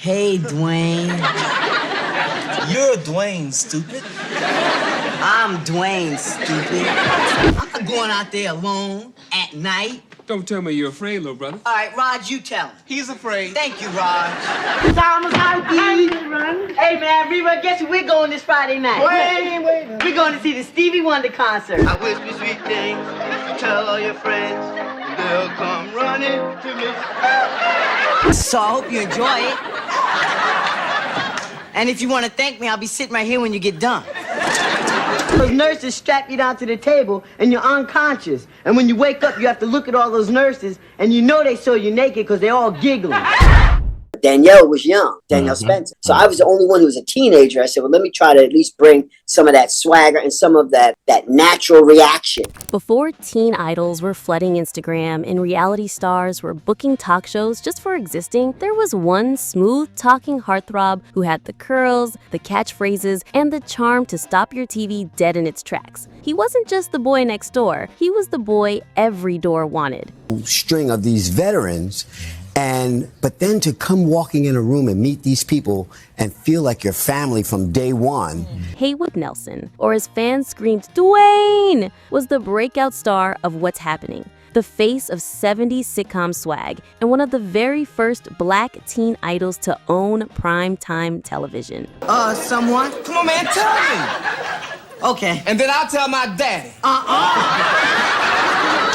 Hey, Dwayne. You're Dwayne, stupid. I'm Dwayne, stupid. I'm not going out there alone at night. Don't tell me you're afraid, little brother. All right, Raj, you tell him. He's afraid. Thank you, Raj. Thomas, hey, man, Reba, guess where we're going this Friday night? Wait. We're going to see the Stevie Wonder concert. I whisper sweet things, tell all your friends, they'll come running to me. So I hope you enjoy it. And if you want to thank me, I'll be sitting right here when you get done. Those nurses strap you down to the table and you're unconscious. And when you wake up, you have to look at all those nurses and you know they saw you naked because they're all giggling. Danielle was young, Danielle Spencer. So I was the only one who was a teenager. I said, well, let me try to at least bring some of that swagger and some of that natural reaction. Before teen idols were flooding Instagram and reality stars were booking talk shows just for existing, there was one smooth-talking heartthrob who had the curls, the catchphrases, and the charm to stop your TV dead in its tracks. He wasn't just the boy next door. He was the boy every door wanted. String of these veterans. But then to come walking in a room and meet these people and feel like your family from day one. Haywood Nelson, or as fans screamed, Dwayne, was the breakout star of What's Happening, the face of 70s sitcom swag, and one of the very first black teen idols to own primetime television. Someone? Come on, man, tell me. Okay. And then I'll tell my daddy.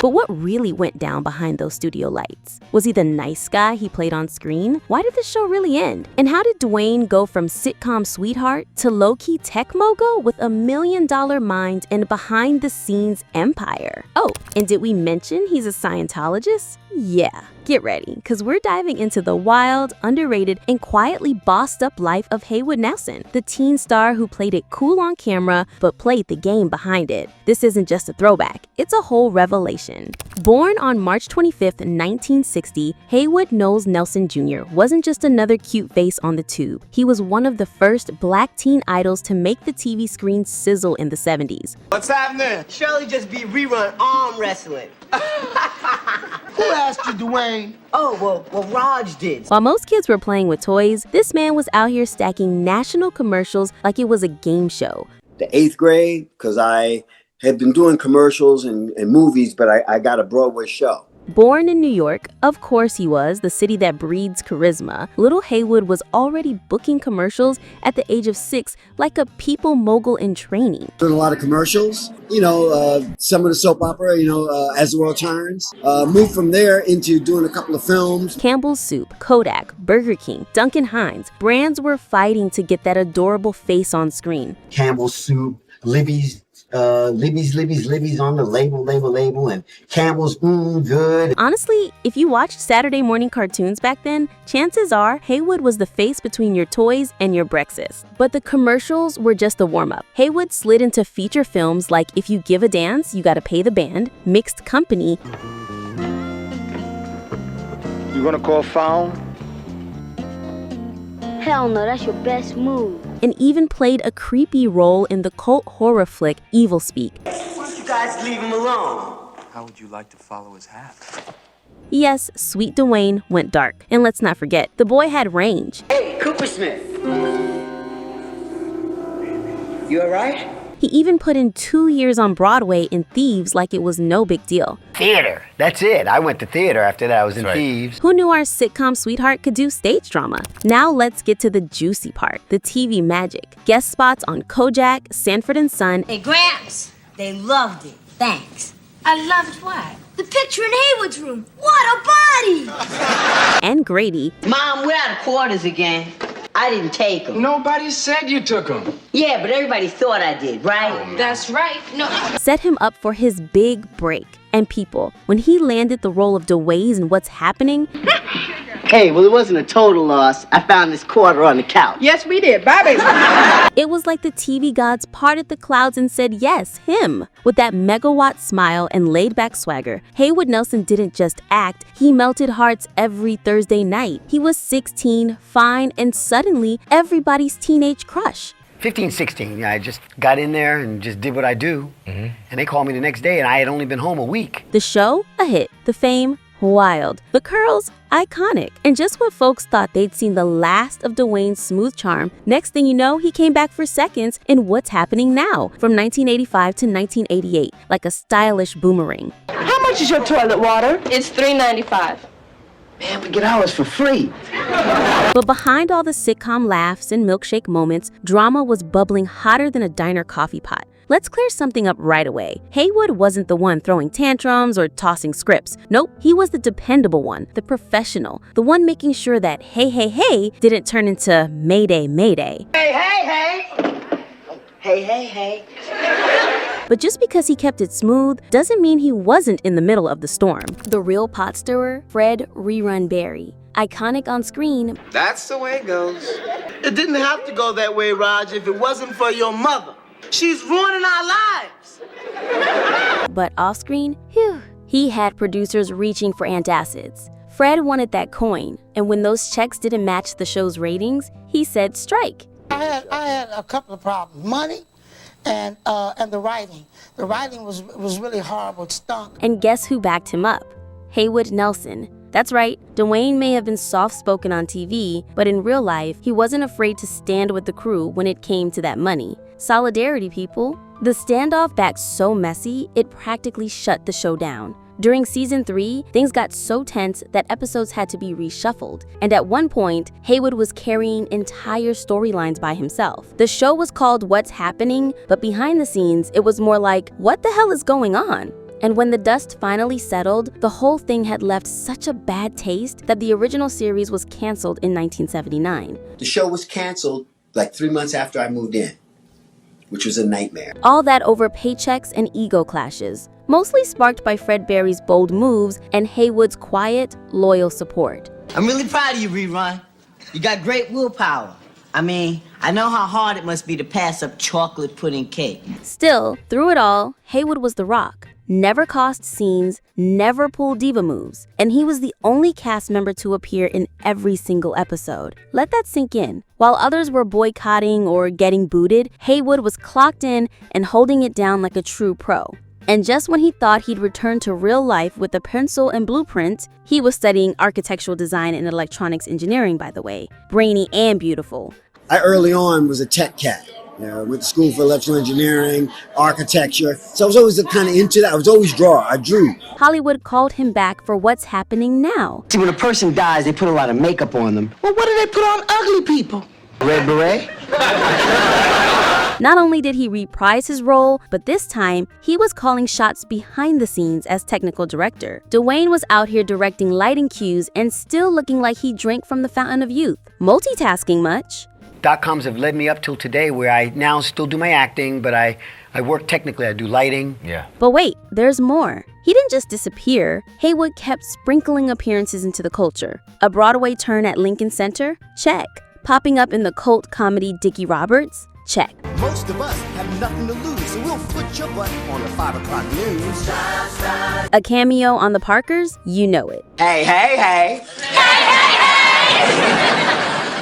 But what really went down behind those studio lights? Was he the nice guy he played on screen? Why did the show really end? And how did Dwayne go from sitcom sweetheart to low-key tech mogul with $1 million mind and behind-the-scenes empire? Oh, and did we mention he's a Scientologist? Yeah, get ready, because we're diving into the wild, underrated, and quietly bossed-up life of Haywood Nelson, the teen star who played it cool on camera but played the game behind it. This isn't just a throwback, it's a whole revelation. Born on March 25th, 1960, Haywood Knowles Nelson Jr. wasn't just another cute face on the tube. He was one of the first black teen idols to make the TV screen sizzle in the 70s. What's happening? Surely just be rerun arm wrestling. Who asked you, Dwayne? Oh, well, Raj did. While most kids were playing with toys, this man was out here stacking national commercials like it was a game show. The 8th grade, because I had been doing commercials and movies, but I got a Broadway show. Born in New York, of course he was, the city that breeds charisma, little Haywood was already booking commercials at the age of 6 like a people mogul in training. Doing a lot of commercials, some of the soap opera, As the World Turns. Moved from there into doing a couple of films. Campbell's Soup, Kodak, Burger King, Duncan Hines, brands were fighting to get that adorable face on screen. Campbell's Soup, Libby's on the label, and Campbell's good. Honestly, if you watched Saturday morning cartoons back then, chances are Haywood was the face between your toys and your breakfast. But the commercials were just the warm-up. Haywood slid into feature films like If You Give a Dance, You Gotta Pay the Band, Mixed Company. You gonna call foul? Hell no, that's your best move. And even played a creepy role in the cult horror flick Evil Speak. Why don't you guys leave him alone? How would you like to follow his hat? Yes, sweet Dwayne went dark. And let's not forget, the boy had range. Hey, Cooper Smith. You all right? He even put in 2 years on Broadway in Thieves like it was no big deal. Theater. That's it. I went to theater after that. I was in Thieves. Who knew our sitcom sweetheart could do stage drama? Now let's get to the juicy part, the TV magic. Guest spots on Kojak, Sanford and Son. Hey, Gramps, they loved it. Thanks. I loved what? The picture in Haywood's room. What a body! And Grady. Mom, we're out of quarters again. I didn't take them. Nobody said you took them. Yeah, but everybody thought I did, right? That's right. No. Set him up for his big break. And people, when he landed the role of Dwayne in What's Happening, Hey, well, it wasn't a total loss. I found this quarter on the couch. Yes, we did. Bye, baby. it was like the TV gods parted the clouds and said, yes, him. With that megawatt smile and laid-back swagger, Haywood Nelson didn't just act, he melted hearts every Thursday night. He was 16, fine, and suddenly everybody's teenage crush. 15, 16, I just got in there and just did what I do. And they called me the next day and I had only been home a week. The show, a hit. The fame, Wild. The curls, iconic. And just when folks thought they'd seen the last of Dwayne's smooth charm, next thing you know, he came back for seconds in What's Happening Now from 1985 to 1988, like a stylish boomerang. How much is your toilet water? It's $3.95. Man, we get ours for free. But behind all the sitcom laughs and milkshake moments, drama was bubbling hotter than a diner coffee pot. Let's clear something up right away. Haywood wasn't the one throwing tantrums or tossing scripts. Nope, he was the dependable one, the professional, the one making sure that hey, hey, hey didn't turn into Mayday, Mayday. Hey, hey, hey. Hey, hey, hey. But just because he kept it smooth doesn't mean he wasn't in the middle of the storm. The real pot stirrer, Fred Rerun Barry. Iconic on screen. That's the way it goes. It didn't have to go that way, Raj, if it wasn't for your mother. She's ruining our lives. But off-screen, phew, he had producers reaching for antacids. Fred wanted that coin, and when those checks didn't match the show's ratings, he said strike. I had a couple of problems. Money and the writing. The writing was really horrible. It stunk. And guess who backed him up? Haywood Nelson. That's right, Dwayne may have been soft-spoken on TV, but in real life, he wasn't afraid to stand with the crew when it came to that money. Solidarity, people. The standoff got so messy, it practically shut the show down. During season 3, things got so tense that episodes had to be reshuffled, and at one point, Haywood was carrying entire storylines by himself. The show was called What's Happening, but behind the scenes, it was more like, what the hell is going on? And when the dust finally settled, the whole thing had left such a bad taste that the original series was canceled in 1979. The show was canceled like 3 months after I moved in, which was a nightmare. All that over paychecks and ego clashes, mostly sparked by Fred Barry's bold moves and Haywood's quiet, loyal support. I'm really proud of you, Rerun. You got great willpower. I mean, I know how hard it must be to pass up chocolate pudding cake. Still, through it all, Haywood was the rock. Never cost scenes, never pulled diva moves, and he was the only cast member to appear in every single episode. Let that sink in. While others were boycotting or getting booted, Haywood was clocked in and holding it down like a true pro. And just when he thought he'd return to real life with a pencil and blueprint, he was studying architectural design and electronics engineering, by the way. Brainy and beautiful. I early on was a tech cat. Went to school for electrical engineering, architecture. So I was always kind of into that. I was always I drew. Hollywood called him back for What's Happening Now. See, when a person dies, they put a lot of makeup on them. Well, what do they put on ugly people? Red beret? Not only did he reprise his role, but this time, he was calling shots behind the scenes as technical director. Dwayne was out here directing lighting cues and still looking like he drank from the fountain of youth. Multitasking much? .coms have led me up till today where I now still do my acting, but I work technically. I do lighting. Yeah. But wait, there's more. He didn't just disappear. Haywood kept sprinkling appearances into the culture. A Broadway turn at Lincoln Center? Check. Popping up in the cult comedy Dickie Roberts? Check. Most of us have nothing to lose, so we'll put your butt on the 5 o'clock news. A cameo on The Parkers? You know it. Hey, hey, hey.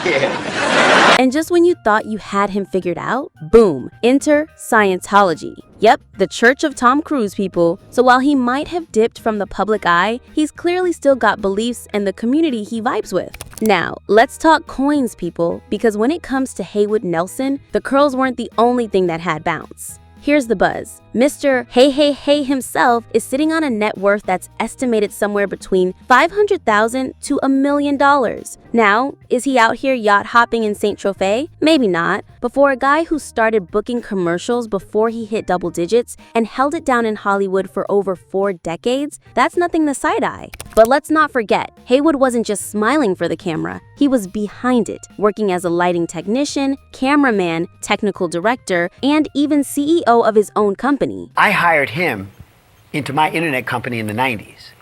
Yeah. And just when you thought you had him figured out, boom, enter Scientology. Yep, the Church of Tom Cruise, people. So while he might have dipped from the public eye, he's clearly still got beliefs and the community he vibes with. Now, let's talk coins, people, because when it comes to Haywood Nelson, the curls weren't the only thing that had bounce. Here's the buzz. Mr. Hey Hey Hey himself is sitting on a net worth that's estimated somewhere between $500,000 to $1 million. Now, is he out here yacht hopping in St. Tropez? Maybe not. But for a guy who started booking commercials before he hit double digits and held it down in Hollywood for over 4 decades, that's nothing to side-eye. But let's not forget, Haywood wasn't just smiling for the camera. He was behind it, working as a lighting technician, cameraman, technical director, and even CEO of his own company. I hired him into my internet company in the 90s.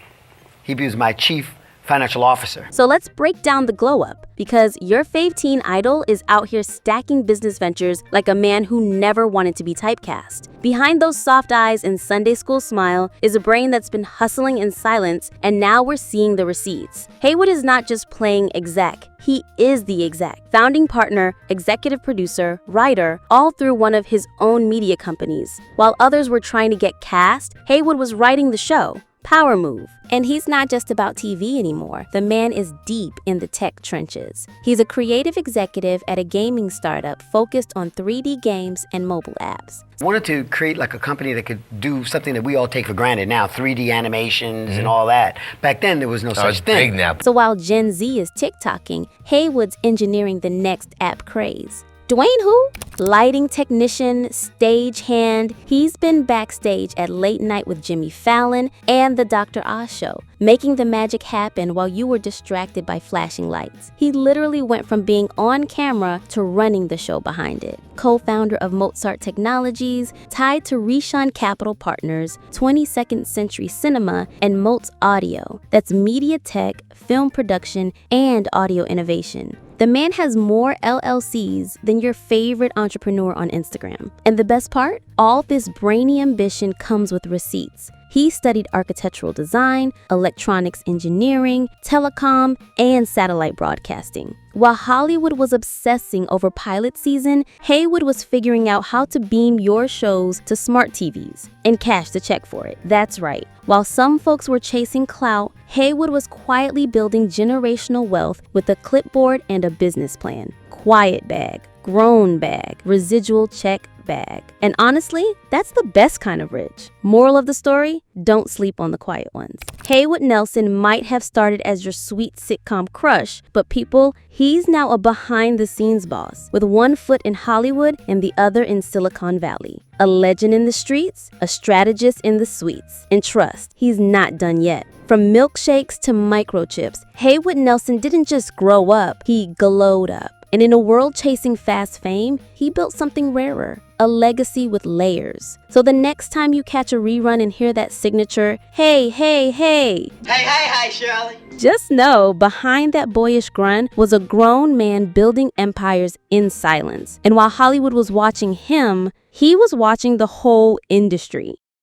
He was my chief financial officer. So let's break down the glow up, because your fave teen idol is out here stacking business ventures like a man who never wanted to be typecast. Behind those soft eyes and Sunday school smile is a brain that's been hustling in silence, and now we're seeing the receipts. Haywood is not just playing exec, he is the exec. Founding partner, executive producer, writer, all through one of his own media companies. While others were trying to get cast, Haywood was writing the show. Power move. And he's not just about TV anymore. The man is deep in the tech trenches. He's a creative executive at a gaming startup focused on 3D games and mobile apps. I wanted to create like a company that could do something that we all take for granted now, 3D animations and all that. Back then, there was no such thing. Big now. So while Gen Z is TikToking, Haywood's engineering the next app craze. Dwayne who? Lighting technician, stagehand. He's been backstage at Late Night with Jimmy Fallon and the Dr. Oz show, making the magic happen while you were distracted by flashing lights. He literally went from being on camera to running the show behind it. Co-founder of Mozart Technologies, tied to Rishon Capital Partners, 22nd Century Cinema, and Moats Audio. That's media tech, film production, and audio innovation. The man has more LLCs than your favorite entrepreneur on Instagram. And the best part? All this brainy ambition comes with receipts. He studied architectural design, electronics engineering, telecom, and satellite broadcasting. While Hollywood was obsessing over pilot season, Haywood was figuring out how to beam your shows to smart TVs and cash the check for it. That's right. While some folks were chasing clout, Haywood was quietly building generational wealth with a clipboard and a business plan. Quiet bag, grown bag, residual check bag. And honestly, that's the best kind of rich. Moral of the story? Don't sleep on the quiet ones. Haywood Nelson might have started as your sweet sitcom crush, but people, he's now a behind-the-scenes boss, with one foot in Hollywood and the other in Silicon Valley. A legend in the streets, a strategist in the suites. And trust, he's not done yet. From milkshakes to microchips, Haywood Nelson didn't just grow up, he glowed up. And in a world chasing fast fame, he built something rarer, a legacy with layers. So the next time you catch a rerun and hear that signature, hey, hey, hey. Hey, Shirley. Just know, behind that boyish grunt was a grown man building empires in silence. And while Hollywood was watching him, he was watching the whole industry.